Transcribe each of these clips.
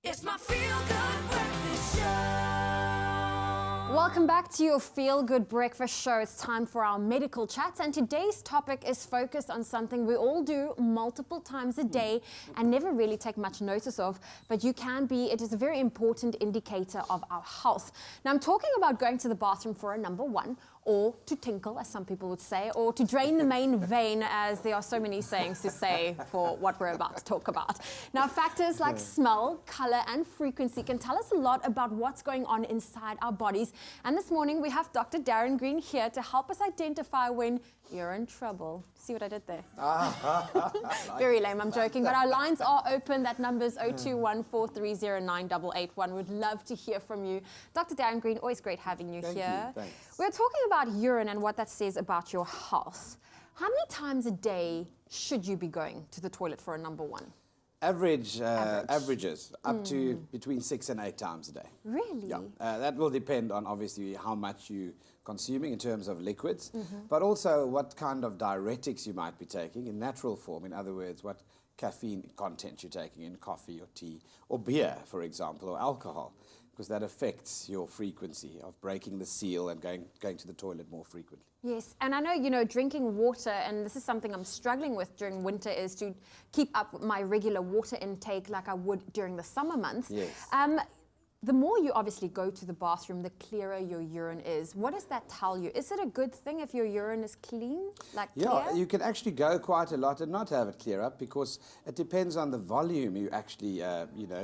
It's my feel-good breakfast show. Welcome back to your Feel Good Breakfast Show. It's time for our medical chats, and today's topic is focused on something we all do multiple times a day and never really take much notice of, but it is a very important indicator of our health. Now, I'm talking about going to the bathroom for a number one, or to tinkle, as some people would say, or to drain the main vein, as there are so many sayings to say for what we're about to talk about. Now, factors like smell, color, and frequency can tell us a lot about what's going on inside our bodies. And this morning, we have Dr. Darren Green here to help us identify when you're in trouble. See what I did there? Very lame, I'm joking. But our lines are open. That number is 021-430-9881. We'd love to hear from you. Dr. Darren Green, always great having you here. Thanks. We're talking about urine and what that says about your health. How many times a day should you be going to the toilet for a number one? Averages up to between 6 and 8 times a day. Really? Yeah. That will depend on obviously how much you consuming in terms of liquids, but also what kind of diuretics you might be taking in natural form. In other words, what caffeine content you're taking in coffee or tea or beer, for example, or alcohol, because that affects your frequency of breaking the seal and going to the toilet more frequently. Yes, and I know, drinking water, and this is something I'm struggling with during winter, is to keep up my regular water intake like I would during the summer months. Yes. The more you obviously go to the bathroom, the clearer your urine is. What does that tell you? Is it a good thing if your urine is clean, Yeah, clear? you can actually go quite a lot and not have it clear up, because it depends on the volume you actually,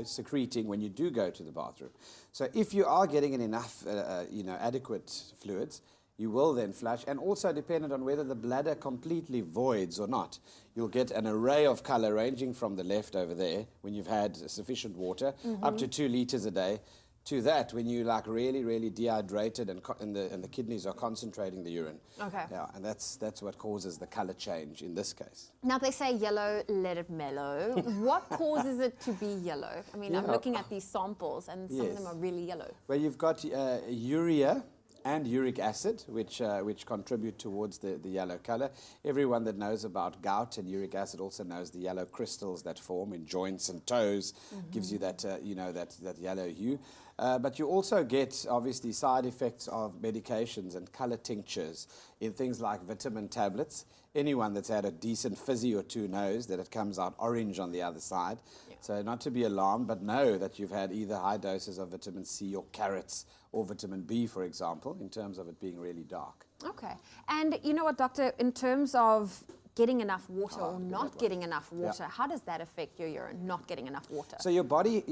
secreting when you do go to the bathroom. So if you are getting in enough, adequate fluids, you will then flush, and also dependent on whether the bladder completely voids or not. You'll get an array of color ranging from the left over there when you've had sufficient water, up to 2 liters a day, to that when you really, really dehydrated and the kidneys are concentrating the urine. Okay. Yeah, and that's what causes the color change in this case. Now, they say yellow, let it mellow. What causes it to be yellow? I mean, I'm looking at these samples, and some of them are really yellow. Well, you've got urea and uric acid, which contribute towards the yellow color. Everyone that knows about gout and uric acid also knows the yellow crystals that form in joints and toes, gives you that, that yellow hue. But you also get, obviously, side effects of medications and color tinctures in things like vitamin tablets. Anyone that's had a decent fizzy or two knows that it comes out orange on the other side. Yeah. So not to be alarmed, but know that you've had either high doses of vitamin C or carrots or vitamin B, for example, in terms of it being really dark. Okay. And you know what, doctor, in terms of getting enough water or not getting enough water, how does that affect your urine, not getting enough water? So your body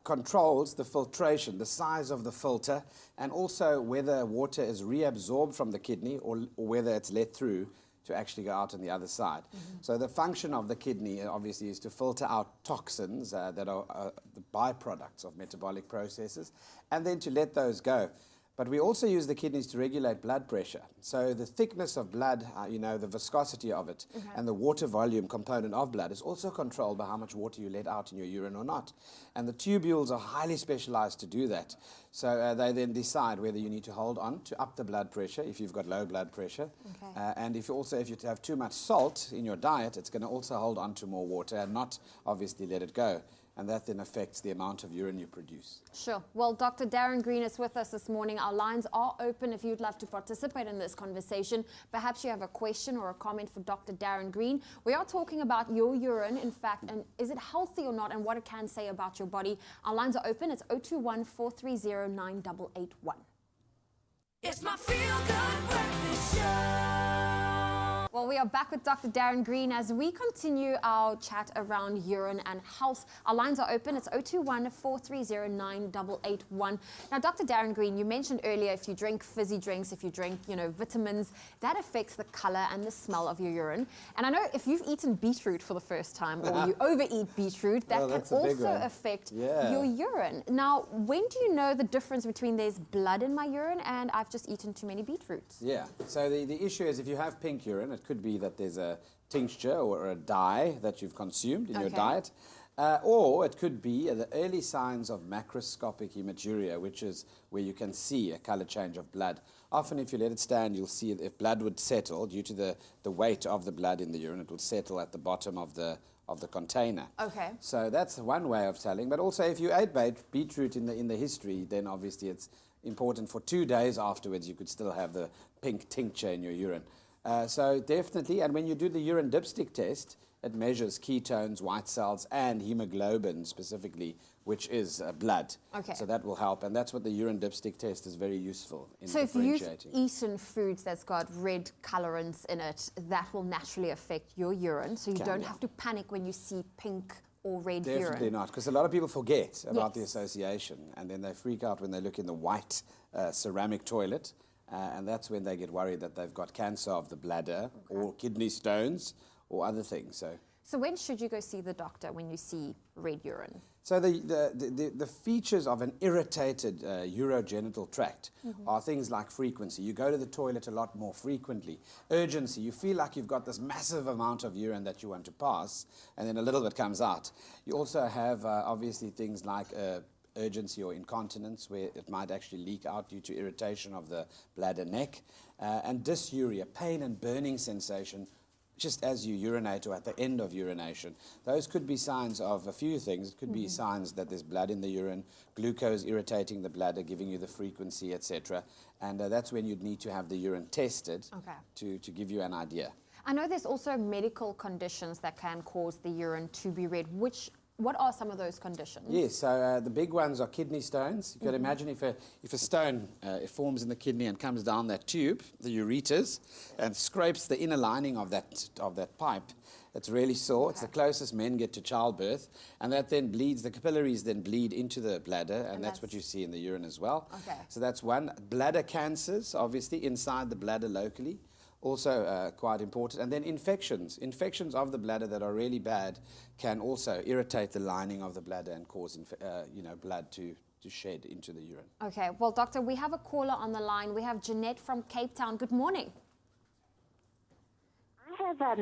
controls the filtration, the size of the filter, and also whether water is reabsorbed from the kidney or whether it's let through to actually go out on the other side. So the function of the kidney obviously is to filter out toxins that are the byproducts of metabolic processes, and then to let those go. But we also use the kidneys to regulate blood pressure. So the thickness of blood, the viscosity of it, and the water volume component of blood is also controlled by how much water you let out in your urine or not. And the tubules are highly specialized to do that. So they then decide whether you need to hold on to up the blood pressure if you've got low blood pressure. Okay. And if you have too much salt in your diet, it's going to also hold on to more water and not obviously let it go. And that then affects the amount of urine you produce. Sure. Well, Dr. Darren Green is with us this morning. Our lines are open if you'd love to participate in this conversation. Perhaps you have a question or a comment for Dr. Darren Green. We are talking about your urine, in fact, and is it healthy or not, and what it can say about your body. Our lines are open. It's 021-430-9881. It's my feel-good breakfast show. Well, we are back with Dr. Darren Green as we continue our chat around urine and health. Our lines are open. It's 021-430-9881. Now, Dr. Darren Green, you mentioned earlier if you drink fizzy drinks, if you drink, vitamins, that affects the color and the smell of your urine. And I know if you've eaten beetroot for the first time or you overeat beetroot, that can also affect your urine. Now, when do you know the difference between there's blood in my urine and I've just eaten too many beetroots? Yeah, so the issue is if you have pink urine, it could be that there's a tincture or a dye that you've consumed in your diet, or it could be the early signs of macroscopic hematuria, which is where you can see a color change of blood. Often if you let it stand, you'll see if blood would settle due to the weight of the blood in the urine, it would settle at the bottom of the of the container. Okay. So that's one way of telling. But also, if you ate beetroot in the history, then obviously it's important for 2 days afterwards. You could still have the pink tincture in your urine. So definitely, and when you do the urine dipstick test, it measures ketones, white cells, and hemoglobin specifically, which is blood. Okay. So that will help, and that's what the urine dipstick test is very useful in So if you've differentiating. eaten foods that's got red colorants in it, that will naturally affect your urine. So you Can, don't yeah. have to panic when you see pink or red Definitely urine. not, because a lot of people forget about the Yes. association, and then they freak out when they look in the white ceramic toilet, and that's when they get worried that they've got cancer of the bladder or kidney stones or other things. So when should you go see the doctor when you see red urine? So the features of an irritated urogenital tract are things like frequency. You go to the toilet a lot more frequently. Urgency. You feel like you've got this massive amount of urine that you want to pass, and then a little bit comes out. You also have obviously things like urgency or incontinence, where it might actually leak out due to irritation of the bladder neck, and dysuria, pain and burning sensation just as you urinate or at the end of urination. Those could be signs of a few things. It could be signs that there's blood in the urine, glucose irritating the bladder, giving you the frequency, etc. And that's when you'd need to have the urine tested to give you an idea. I know there's also medical conditions that can cause the urine to be red. What are some of those conditions? Yes, so the big ones are kidney stones. You can imagine if a stone it forms in the kidney and comes down that tube, the ureters, and scrapes the inner lining of that pipe. It's really sore. It's the closest men get to childbirth, and that then bleeds. The capillaries then bleed into the bladder, and that's what you see in the urine as well. Okay. So that's one. Bladder cancers, obviously, inside the bladder locally. Also quite important. And then infections of the bladder that are really bad can also irritate the lining of the bladder and cause blood to shed into the urine. Okay, well, doctor, we have a caller on the line. We have Jeanette from Cape Town. Good morning. I have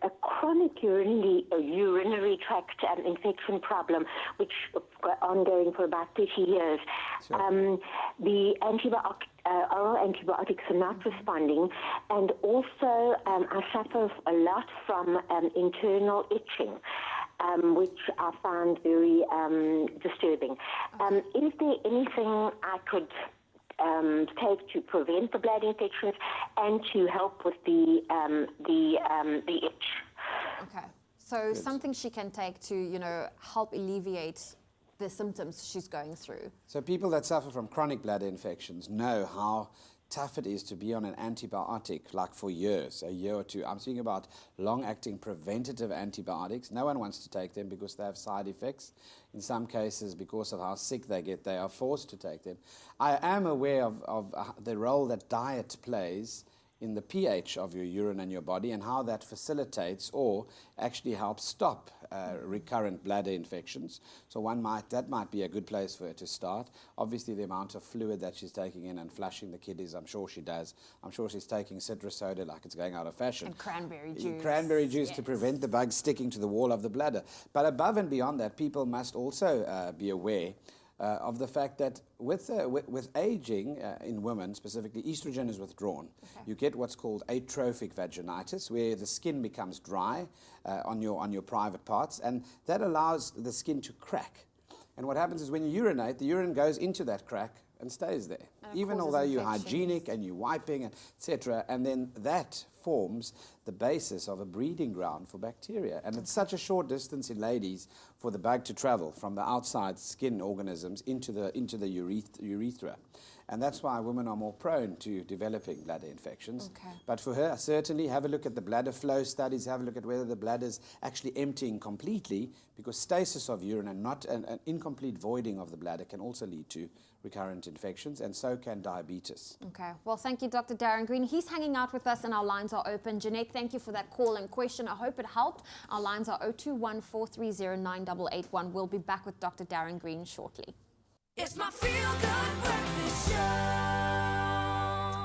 a chronic urinary tract infection problem, which is ongoing for about 30 years. Sure. The oral antibiotics are not responding, and also I suffer a lot from internal itching, which I find very disturbing. Is there anything I could take to prevent the bladder infections and to help with the itch? Okay, so something she can take to, help alleviate the symptoms she's going through. So people that suffer from chronic bladder infections know how tough it is to be on an antibiotic like for years, a year or two. I'm speaking about long-acting preventative antibiotics. No one wants to take them because they have side effects. In some cases, because of how sick they get, they are forced to take them. I am aware of the role that diet plays in the pH of your urine and your body, and how that facilitates or actually helps stop recurrent bladder infections. So that might be a good place for her to start. Obviously, the amount of fluid that she's taking in and flushing the kidneys, I'm sure she does. I'm sure she's taking citrus soda like it's going out of fashion. And cranberry juice. Cranberry juice to prevent the bugs sticking to the wall of the bladder. But above and beyond that, people must also be aware of the fact that with aging in women, specifically, estrogen is withdrawn. Okay. You get what's called atrophic vaginitis, where the skin becomes dry on your private parts, and that allows the skin to crack. And what happens is when you urinate, the urine goes into that crack and stays there, even causes although you're infections. hygienic and you're wiping, etc. And then that forms the basis of a breeding ground for bacteria. And it's such a short distance in ladies for the bug to travel from the outside skin organisms into the urethra. And that's why women are more prone to developing bladder infections. Okay. But for her, certainly have a look at the bladder flow studies, have a look at whether the bladder's actually emptying completely, because stasis of urine and not an incomplete voiding of the bladder can also lead to recurrent infections, and so can diabetes. Okay, well, thank you, Dr. Darren Green. He's hanging out with us and our lines are open. Jeanette, thank you for that call and question. I hope it helped. Our lines are 021-430-9881. We'll be back with Dr. Darren Green shortly. It's my feel-good breakfast show.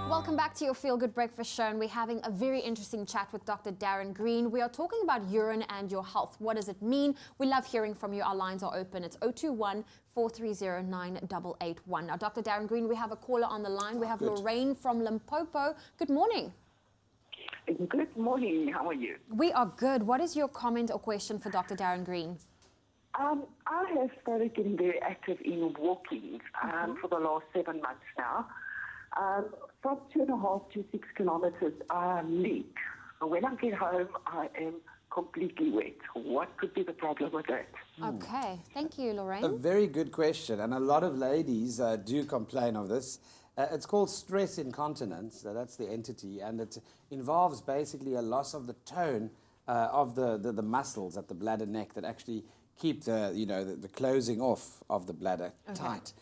Welcome back to your Feel Good Breakfast Show, and we're having a very interesting chat with Dr. Darren Green. We are talking about urine and your health. What does it mean? We love hearing from you. Our lines are open. It's 021-430-9881. Now, Dr. Darren Green, we have a caller on the line. We have Good. Lorraine from Limpopo. Good morning. Good morning. How are you? We are good. What is your comment or question for Dr. Darren Green? I have started getting very active in walking for the last 7 months now. From 2.5 to 6 kilometers, I leak. When I get home, I am completely wet. What could be the problem with that? Okay, thank you, A Lorraine. very good question, and a lot of ladies do complain of this. It's called stress incontinence, that's the entity, and it involves basically a loss of the tone of the muscles at the bladder neck that actually keep the closing off of the bladder tight.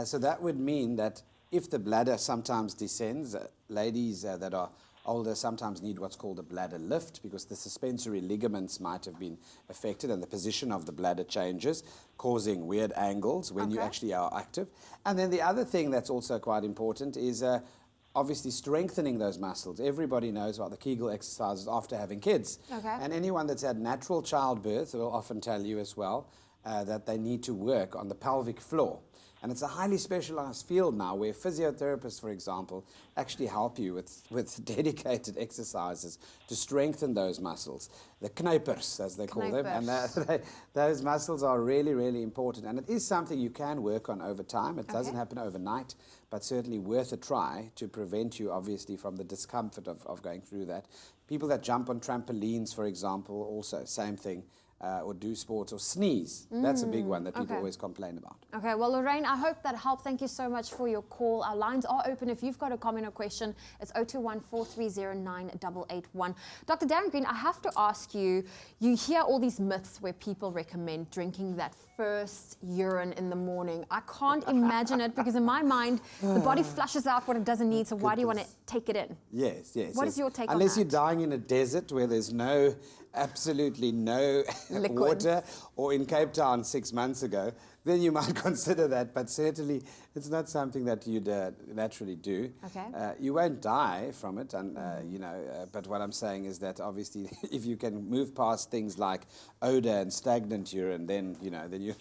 So that would mean that if the bladder sometimes descends, ladies that are older sometimes need what's called a bladder lift because the suspensory ligaments might have been affected and the position of the bladder changes, causing weird angles when you actually are active. And then the other thing that's also quite important is obviously strengthening those muscles. Everybody knows about the Kegel exercises after having kids. And anyone that's had natural childbirth will often tell you as well that they need to work on the pelvic floor. And it's a highly specialized field now where physiotherapists, for example, actually help you with dedicated exercises to strengthen those muscles. The knipers, as they call them. And those muscles are really, really important. And it is something you can work on over time. It doesn't happen overnight, but certainly worth a try to prevent you, obviously, from the discomfort of going through that. People that jump on trampolines, for example, also, same thing. Or do sports or sneeze. That's a big one that people always complain about. Okay, well, Lorraine, I hope that helped. Thank you so much for your call. Our lines are open. If you've got a comment or question, it's 021-430-9881. Dr. Darren Green, I have to ask you, you hear all these myths where people recommend drinking that first urine in the morning. I can't imagine it because in my mind, the body flushes out what it doesn't need, so why do you want to take it in? Yes, yes. What is your take on Unless that? you're dying in a desert where there's absolutely no water, or in Cape Town 6 months ago, then you might consider that, but certainly it's not something that you'd naturally do. You won't die from it, and but what I'm saying is that obviously if you can move past things like odor and stagnant urine, then you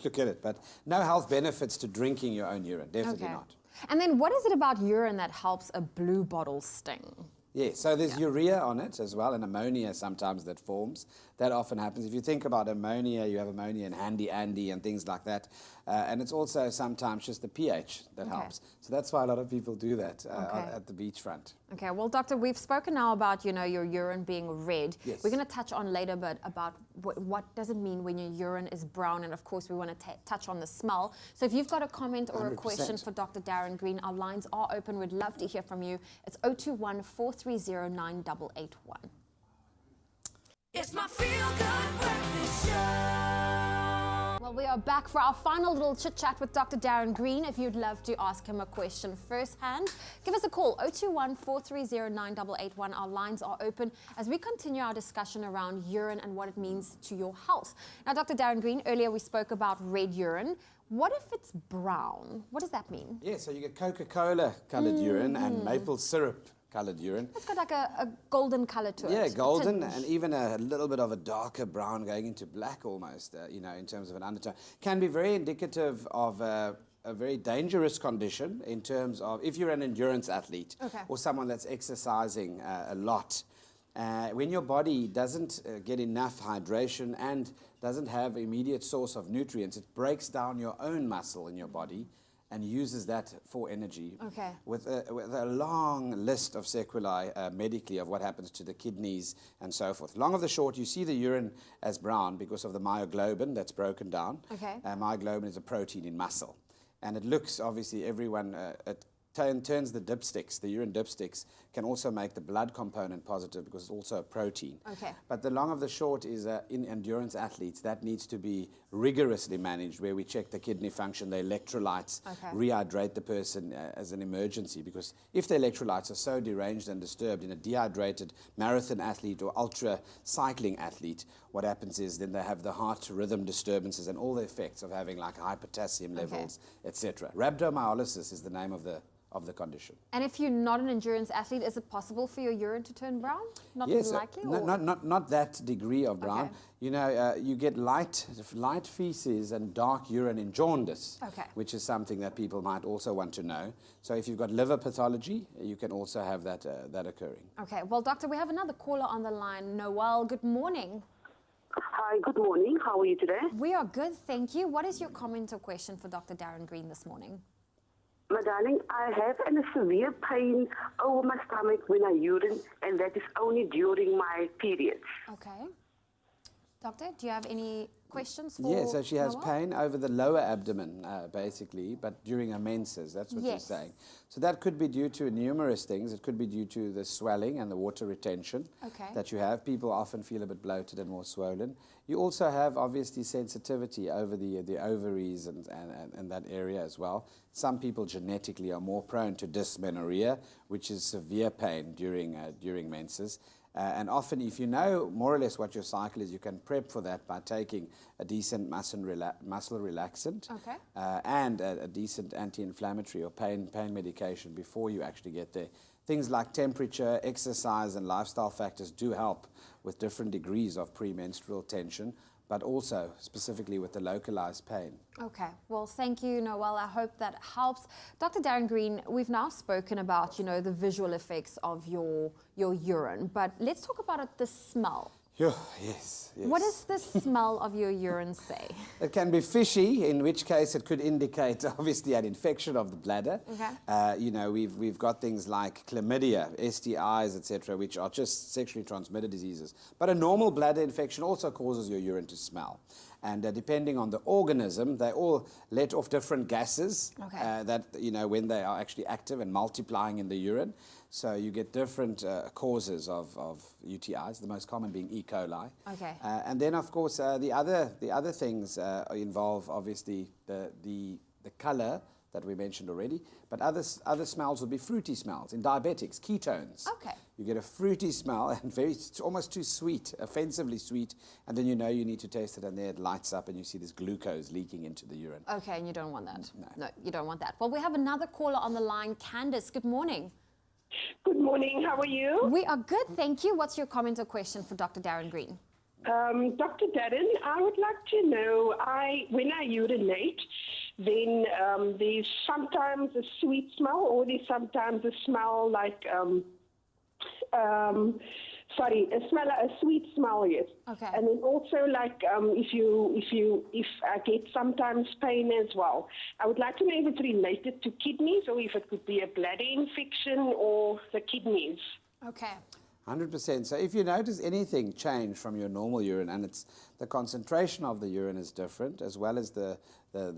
look at it. But no health benefits to drinking your own urine, definitely not. And then what is it about urine that helps a blue bottle sting? Yeah, so there's urea on it as well, and ammonia sometimes that forms. That often happens. If you think about ammonia, you have ammonia in Handy Andy and things like that. And it's also sometimes just the pH that helps. So that's why a lot of people do that at the beachfront. Okay, well, doctor, we've spoken now about, your urine being red. Yes. We're going to touch on later but about what does it mean when your urine is brown, and of course we want to touch on the smell. So if you've got a comment or 100%. a question for Dr. Darren Green, our lines are open. We'd love to hear from you. It's 021-430-9881. It's my feel-good breakfast show. Well, we are back for our final little chit-chat with Dr. Darren Green. If you'd love to ask him a question firsthand, give us a call, 021-430-9881. Our lines are open as we continue our discussion around urine and what it means to your health. Now, Dr. Darren Green, earlier we spoke about red urine. What if it's brown? What does that mean? Yeah, so you get Coca-Cola coloured urine and maple syrup coloured urine. It's got like a golden colour to it. Yeah, a golden, tinge. and even a little bit of a darker brown going into black almost, in terms of an undertone. Can be very indicative of a very dangerous condition in terms of if you're an endurance athlete or someone that's exercising a lot. When your body doesn't get enough hydration and doesn't have immediate source of nutrients, it breaks down your own muscle in your body and uses that for energy with a long list of sequelae medically of what happens to the kidneys and so forth. Long of the short, you see the urine as brown because of the myoglobin that's broken down. Myoglobin is a protein in muscle. And it looks, obviously, everyone, it turns the dipsticks, the urine dipsticks, can also make the blood component positive because it's also a protein. But the long of the short is in endurance athletes, that needs to be rigorously managed, where we check the kidney function, the electrolytes, rehydrate the person as an emergency, because if the electrolytes are so deranged and disturbed in a dehydrated marathon athlete or ultra cycling athlete, what happens is then they have the heart rhythm disturbances and all the effects of having like high potassium levels, etc. Rhabdomyolysis is the name of the condition. And if you're not an endurance athlete, is it possible for your urine to turn brown? Not Yes, likely? not that degree of brown. You get light white feces and dark urine in jaundice, Okay. which is something that people might also want to know. So if you've got liver pathology, you can also have that occurring. Okay, well, doctor, we have another caller on the line. Noel, good morning. Hi, good morning. How are you today? We are good, thank you. What is your comment or question for Dr. Darren Green this morning? My darling, I have a severe pain over my stomach when I urine, and that is only during my periods. Okay. Doctor, do you have any questions for Yeah, so she has Noel? pain over the lower abdomen, basically, but during her menses, that's what Yes. you're saying. So that could be due to numerous things. It could be due to the swelling and the water retention Okay. that you have. People often feel a bit bloated and more swollen. You also have, obviously, sensitivity over the ovaries and that area as well. Some people genetically are more prone to dysmenorrhea, which is severe pain during menses. And often, if you know more or less what your cycle is, you can prep for that by taking a decent muscle relaxant Okay. and a decent anti-inflammatory or pain medication before you actually get there. Things like temperature, exercise, and lifestyle factors do help with different degrees of premenstrual tension, but also specifically with the localized pain. Okay, well, thank you, Noel. I hope that helps. Dr. Darren Green, we've now spoken about, the visual effects of your urine, but let's talk about the smell. Yes. What does the smell of your urine say? It can be fishy, in which case it could indicate obviously an infection of the bladder. Okay. We've got things like chlamydia, STIs, etc., which are just sexually transmitted diseases. But a normal bladder infection also causes your urine to smell. And depending on the organism, they all let off different gases Okay. that, when they are actually active and multiplying in the urine. So you get different causes of UTIs, the most common being E. coli. Okay. And then, of course, the other things involve, obviously, the color that we mentioned already, but other smells would be fruity smells. In diabetics, ketones. Okay. You get a fruity smell and it's almost too sweet, offensively sweet, and then you know you need to taste it, and there it lights up and you see this glucose leaking into the urine. Okay, and you don't want that. No. You don't want that. Well, we have another caller on the line, Candace. Good morning. Good morning. How are you? We are good, thank you. What's your comment or question for Dr. Darren Green? Dr. Darren, I would like to know, when I urinate, then there's sometimes a sweet smell, or there's sometimes a smell like, a sweet smell, yes. Okay. And then also like if I get sometimes pain as well. I would like to know if it's related to kidneys, or if it could be a bladder infection or the kidneys. Okay. 100%. So if you notice anything change from your normal urine, and it's the concentration of the urine is different, as well as the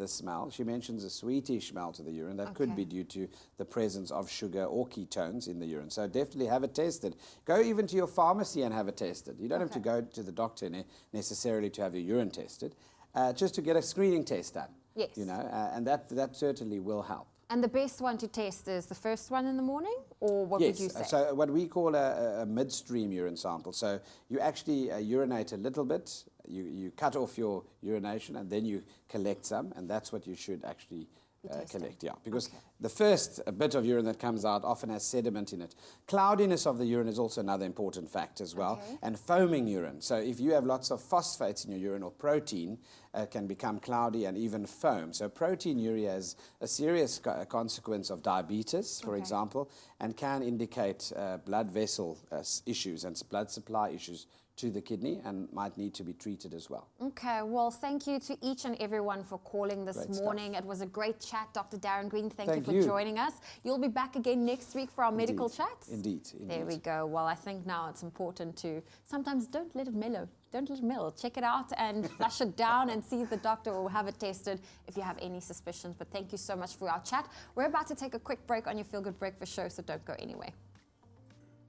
smell. She mentions a sweetish smell to the urine. That could be due to the presence of sugar or ketones in the urine. So definitely have it tested. Go even to your pharmacy and have it tested. You don't have to go to the doctor necessarily to have your urine tested, just to get a screening test done. Yes. And that certainly will help. And the best one to test is the first one in the morning, or what would you say? So what we call a midstream urine sample. So you actually urinate a little bit, you cut off your urination, and then you collect some, and that's what you should actually collect, because the first bit of urine that comes out often has sediment in it. Cloudiness of the urine is also another important fact as well, and foaming urine. So if you have lots of phosphates in your urine, or protein, can become cloudy and even foam. So proteinuria is a serious consequence of diabetes, for example, and can indicate blood vessel issues and blood supply issues to the kidney, and might need to be treated as well. Okay, well, thank you to each and everyone for calling this Great morning. stuff. It was a great chat, Dr. Darren Green. Thank Thank you you. for joining us. You'll be back again next week for our medical chats. Indeed. There we go. Well, I think now it's important to sometimes don't let it mellow. Don't let it mellow. Check it out and flush it down and see if the doctor will have it tested if you have any suspicions. But thank you so much for our chat. We're about to take a quick break on your Feel Good Breakfast show, so don't go anywhere.